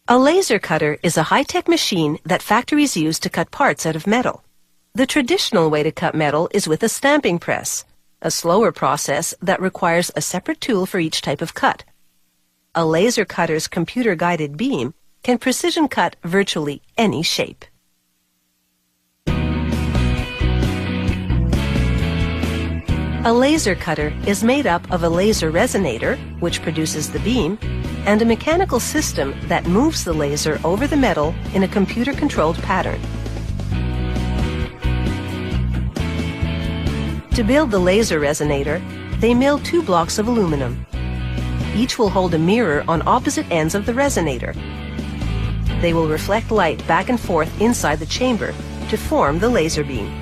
A laser cutter is a high-tech machine that factories use to cut parts out of metal. The traditional way to cut metal is with a stamping press, a slower process that requires a separate tool for each type of cut. A laser cutter's computer-guided beam can precision cut virtually any shape. A laser cutter is made up of a laser resonator, which produces the beam, and a mechanical system that moves the laser over the metal in a computer-controlled pattern. To build the laser resonator, they mill 2 blocks of aluminum. Each will hold a mirror on opposite ends of the resonator. They will reflect light back and forth inside the chamber to form the laser beam.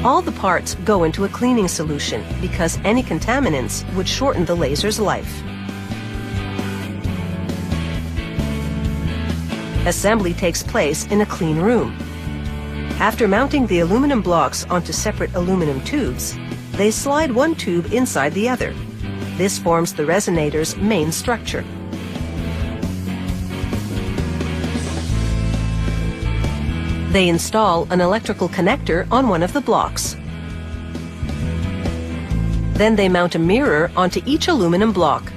All the parts go into a cleaning solution because any contaminants would shorten the laser's life. Assembly takes place in a clean room. After mounting the aluminum blocks onto separate aluminum tubes, they slide one tube inside the other. This forms the resonator's main structure. They install an electrical connector on one of the blocks. Then they mount a mirror onto each aluminum block.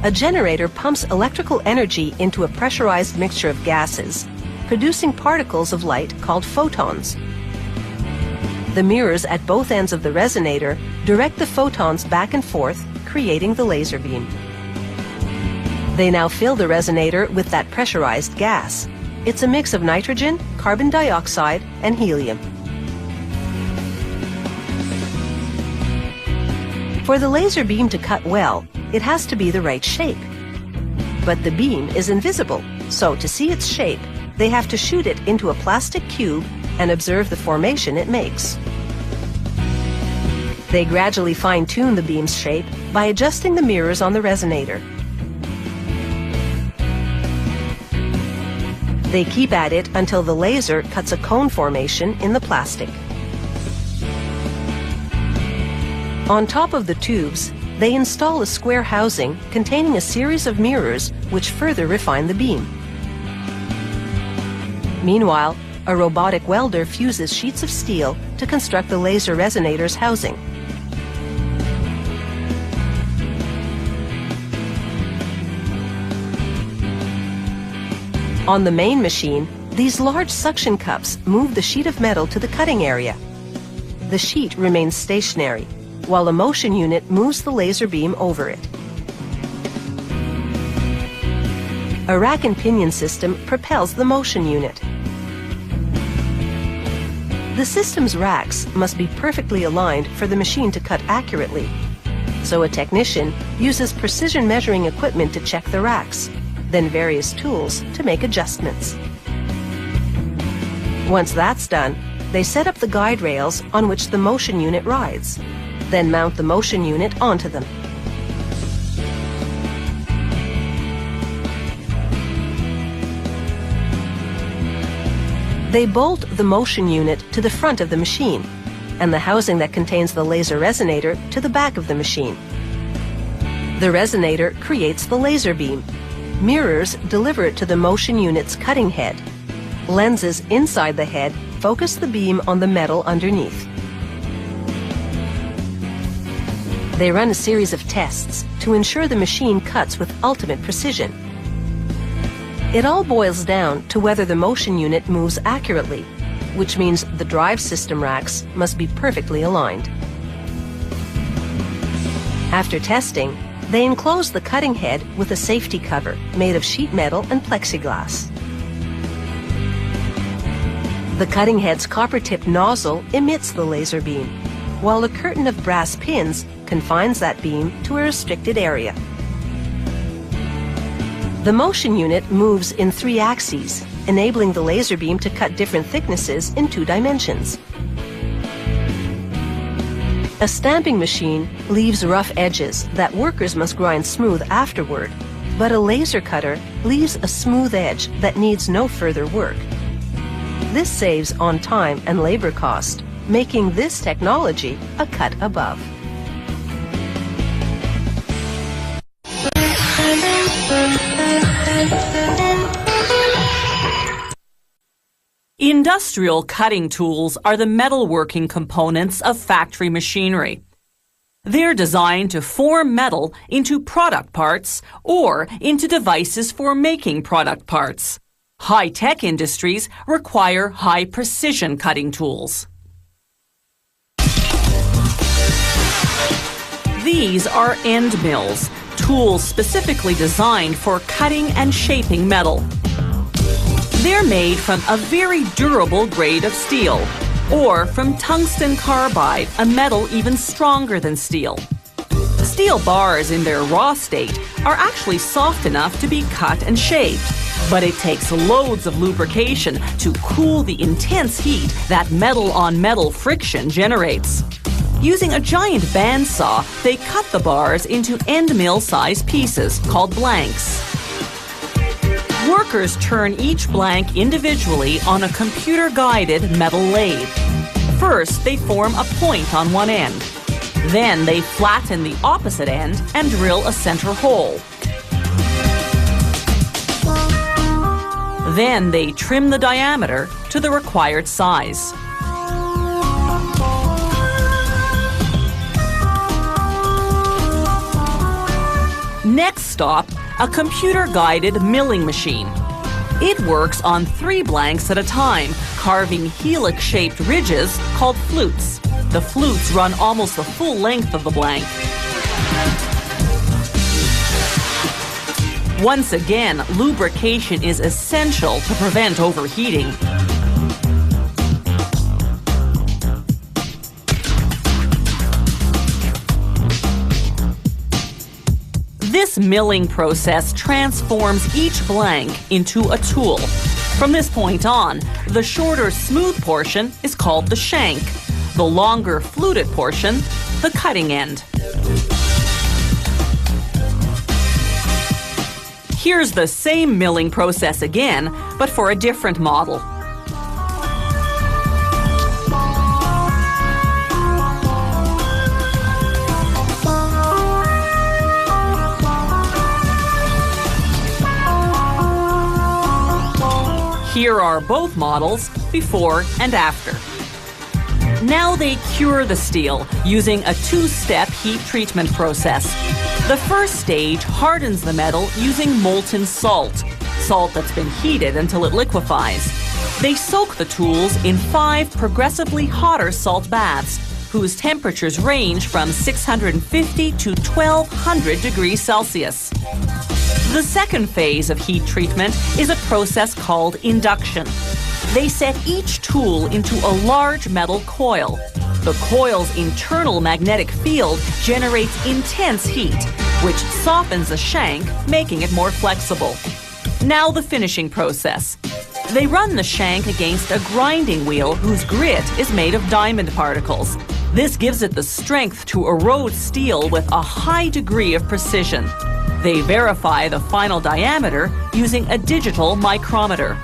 A generator pumps electrical energy into a pressurized mixture of gases, producing particles of light called photons. The mirrors at both ends of the resonator direct the photons back and forth, creating the laser beam. They now fill the resonator with that pressurized gas. It's a mix of nitrogen, carbon dioxide, and helium. For the laser beam to cut well, it has to be the right shape. But the beam is invisible, so to see its shape, they have to shoot it into a plastic cube and observe the formation it makes. They gradually fine-tune the beam's shape by adjusting the mirrors on the resonator. They keep at it until the laser cuts a cone formation in the plastic. On top of the tubes, they install a square housing containing a series of mirrors which further refine the beam. Meanwhile, a robotic welder fuses sheets of steel to construct the laser resonator's housing. On the main machine, these large suction cups move the sheet of metal to the cutting area. The sheet remains stationary, while a motion unit moves the laser beam over it. A rack and pinion system propels the motion unit. The system's racks must be perfectly aligned for the machine to cut accurately, so a technician uses precision measuring equipment to check the racks, then various tools to make adjustments. Once that's done, they set up the guide rails on which the motion unit rides, then mount the motion unit onto them. They bolt the motion unit to the front of the machine, and the housing that contains the laser resonator to the back of the machine. The resonator creates the laser beam. Mirrors deliver it to the motion unit's cutting head. Lenses inside the head focus the beam on the metal underneath. They run a series of tests to ensure the machine cuts with ultimate precision. It all boils down to whether the motion unit moves accurately, which means the drive system racks must be perfectly aligned. After testing, they enclose the cutting head with a safety cover made of sheet metal and plexiglass. The cutting head's copper-tipped nozzle emits the laser beam, while a curtain of brass pins confines that beam to a restricted area. The motion unit moves in 3 axes, enabling the laser beam to cut different thicknesses in 2 dimensions. A stamping machine leaves rough edges that workers must grind smooth afterward, but a laser cutter leaves a smooth edge that needs no further work. This saves on time and labor cost, making this technology a cut above. Industrial cutting tools are the metalworking components of factory machinery. They're designed to form metal into product parts or into devices for making product parts. High-tech industries require high-precision cutting tools. These are end mills, tools specifically designed for cutting and shaping metal. They're made from a very durable grade of steel, or from tungsten carbide, a metal even stronger than steel. Steel bars in their raw state are actually soft enough to be cut and shaped, but it takes loads of lubrication to cool the intense heat that metal-on-metal friction generates. Using a giant bandsaw, they cut the bars into end mill-sized pieces called blanks. Workers turn each blank individually on a computer-guided metal lathe. First, they form a point on one end. Then they flatten the opposite end and drill a center hole. Then they trim the diameter to the required size. Next stop, a computer-guided milling machine. It works on 3 blanks at a time, carving helix-shaped ridges called flutes. The flutes run almost the full length of the blank. Once again, lubrication is essential to prevent overheating. This milling process transforms each blank into a tool. From this point on, the shorter smooth portion is called the shank, the longer fluted portion, the cutting end. Here's the same milling process again, but for a different model. Here are both models, before and after. Now they cure the steel using a 2-step heat treatment process. The first stage hardens the metal using molten salt that's been heated until it liquefies. They soak the tools in 5 progressively hotter salt baths, whose temperatures range from 650 to 1200 degrees Celsius. The second phase of heat treatment is a process called induction. They set each tool into a large metal coil. The coil's internal magnetic field generates intense heat, which softens the shank, making it more flexible. Now the finishing process. They run the shank against a grinding wheel whose grit is made of diamond particles. This gives it the strength to erode steel with a high degree of precision. They verify the final diameter using a digital micrometer.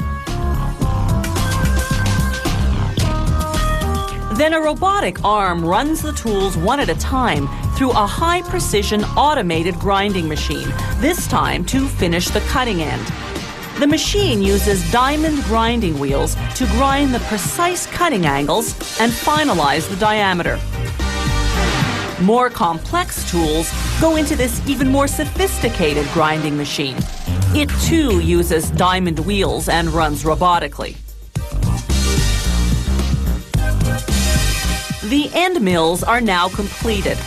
Then a robotic arm runs the tools one at a time through a high-precision automated grinding machine, this time to finish the cutting end. The machine uses diamond grinding wheels to grind the precise cutting angles and finalize the diameter. More complex tools go into this even more sophisticated grinding machine. It too uses diamond wheels and runs robotically. The end mills are now completed.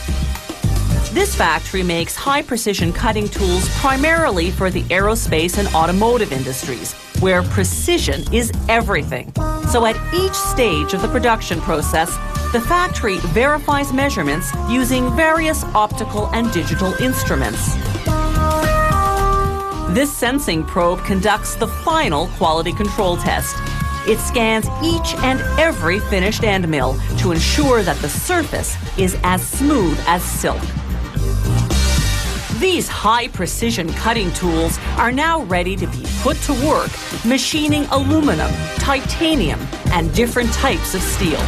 This factory makes high-precision cutting tools primarily for the aerospace and automotive industries, where precision is everything. So at each stage of the production process, the factory verifies measurements using various optical and digital instruments. This sensing probe conducts the final quality control test. It scans each and every finished end mill to ensure that the surface is as smooth as silk. These high-precision cutting tools are now ready to be put to work machining aluminum, titanium, and different types of steel.